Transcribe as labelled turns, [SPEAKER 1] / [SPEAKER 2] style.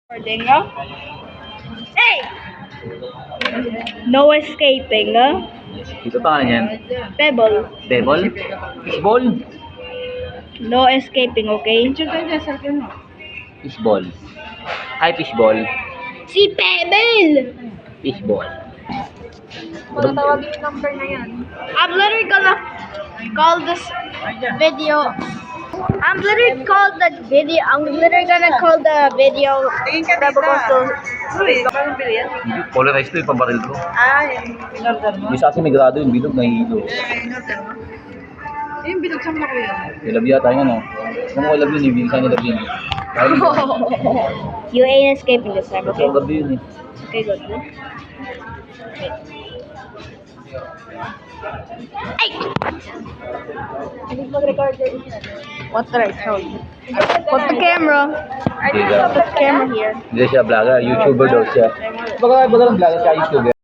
[SPEAKER 1] Recording, huh? Hey! No escaping, huh?
[SPEAKER 2] Dito pa yan.
[SPEAKER 1] Pebble.
[SPEAKER 2] Devil? Fishball?
[SPEAKER 1] No escaping, okay?
[SPEAKER 2] Fishball. Hi, fishball.
[SPEAKER 1] Si Pebble!
[SPEAKER 2] Fishball.
[SPEAKER 3] Tawagin yung number na yan.
[SPEAKER 1] I'm literally gonna call this video. I'm literally gonna call the video Pebble goes to.
[SPEAKER 2] Polarized to, ipabaril ko.
[SPEAKER 3] In-order mo?
[SPEAKER 2] May kasi may grado yung bilog, nahihilo.
[SPEAKER 3] In-order mo? Yung binuksan mo na ko yun.
[SPEAKER 2] May love yata yun, ano? Kung ko love yun, ibigay niya love yun.
[SPEAKER 1] You ain't escaping this time, okay?
[SPEAKER 2] Ang love yun eh.
[SPEAKER 1] Okay, good. Ay!
[SPEAKER 3] Hindi mag-record yun.
[SPEAKER 1] What did I tell you? Put the camera.
[SPEAKER 2] Hindi
[SPEAKER 1] Put the camera here.
[SPEAKER 2] Hindi siya vlogger, YouTuber daw siya. Baka ng vlogger siya, YouTuber.